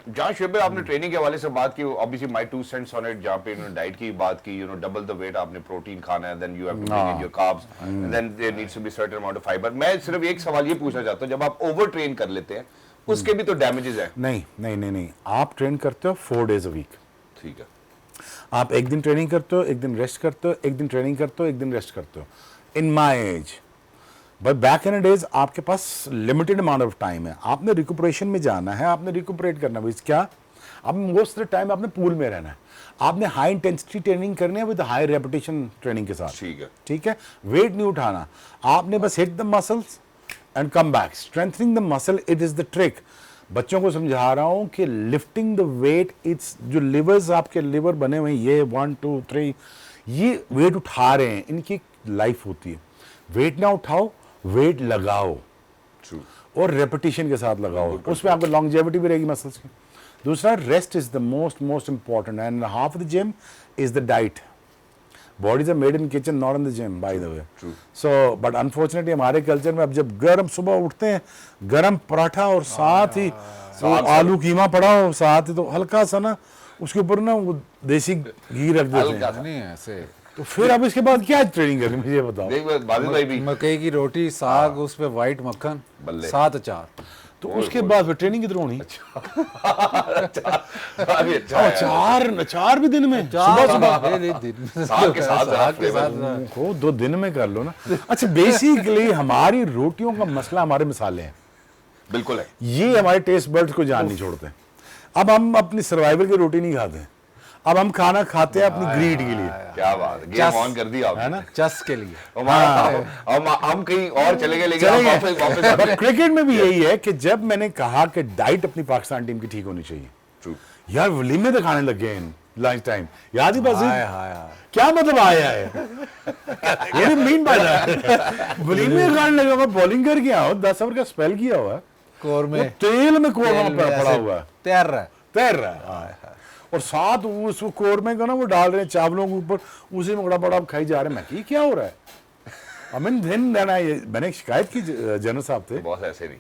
जहाँ शुभ आपने ट्रेनिंग के हवाले से बात की, obviously my 2 cents on it, जहाँ पे इन्होंने डाइट की बात की, डबल द वेट आपने प्रोटीन खाना है, then you have to bring in your carbs and then there needs to be certain amount of fibre. मैं सिर्फ एक सवाल ये पूछना चाहता हूँ, जब आप ओवर ट्रेन कर लेते हैं उसके भी तो डैमेजेस हैं। नहीं नहीं नहीं नहीं, आप ट्रेन करते हो 4 days a वीक। ठीक है, आप एक दिन ट्रेनिंग करते हो, एक दिन रेस्ट करते हो, एक दिन ट्रेनिंग करते हो, एक दिन रेस्ट करते हो। In my age, but back in days आपके पास लिमिटेड अमाउंट ऑफ टाइम है, आपने रिकुपरेशन में जाना है, आपने रिकुपरेट करना है। क्या अब मोस्ट ऑफ द टाइम आपने पूल में रहना है, आपने हाई इंटेंसिटी ट्रेनिंग करनी है विद हाई रेपिटेशन ट्रेनिंग के साथ। ठीक है, ठीक है, वेट नहीं उठाना, आपने बस hit the muscles and come back. Strengthening the muscle, it is the trick. बच्चों को समझा रहा हूं कि लिफ्टिंग द वेट, इट्स जो लिवर्स आपके लिवर बने हुए हैं, ये 1 2 3 ये वेट उठा रहे हैं, इनकी लाइफ होती है। वेट ना उठाओ, वेट लगाओ ट्रू, और रेपिटेशन के साथ लगाओ, उसमें आपको लॉन्गजेविटी भी रहेगी मसल्स की। दूसरा, rest is the most important and half the gym is the diet. Bodies are made in kitchen, not in the gym, by the way. So but unfortunately हमारे कल्चर में अब जब गरम सुबह उठते हैं, गरम पराठा और साथ ही वो आलू कीमा पड़ा हो, साथ ही तो हल्का सा ना उसके ऊपर ना वो देसी घी रख देते हैं, नहीं ऐसे। तो फिर अब इसके बाद क्या ट्रेनिंग करनी, मुझे बताओ। देख बादल भाई भी मकई की रोटी, साग, उस पे व्हाइट मक्खन, बल्ले। साथ अचार। तो उसके बाद फिर ट्रेनिंग किधर होनी? अभी अच्छा है। अचार भी दिन में, सुबह साग के साथ को 2 दिन में कर लो ना। अच्छा, बेसिकली हमारी रोटियों का मसला हमारे मसाले हैं, बिल्कुल है। ये हमारे टेस्ट बर्ड्स को जान नहीं छोड़ते। अब हम अपनी सर्वाइवल की रोटी नहीं खाते, अब हम खाना खाते हैं अपनी ग्रीड के लिए। क्या बात है, गेम ऑन कर दी आपने, है ना? चस के लिए। हम कहीं और चले गए, लेकिन हम वापस आ गए। क्रिकेट में भी यही है कि जब मैंने कहा कि डाइट अपनी पाकिस्तान टीम की ठीक होनी चाहिए, True. यार वलीमे तो खाने लग गए हैं लंच टाइम, याद ही बस हाय हाय हाय। क्या मतलब आया है मीन बाय दैट, वलीमे खाने लगा। मैं बॉलिंग कर गया हूँ, 10 ओवर का स्पेल किया हुआ है, कोरमे वो तेल में कोरमा पड़ा हुआ है, तैर रहा है। तैर रहा है, और साथ उस कोरमे का ना वो डाल रहे हैं चावलों के ऊपर, उसी में बड़ा आप खाई जा रहे हैं। मैं कि क्या हो रहा है? मैंने शिकायत की जनरल साहब थे, बॉस ऐसे नहीं।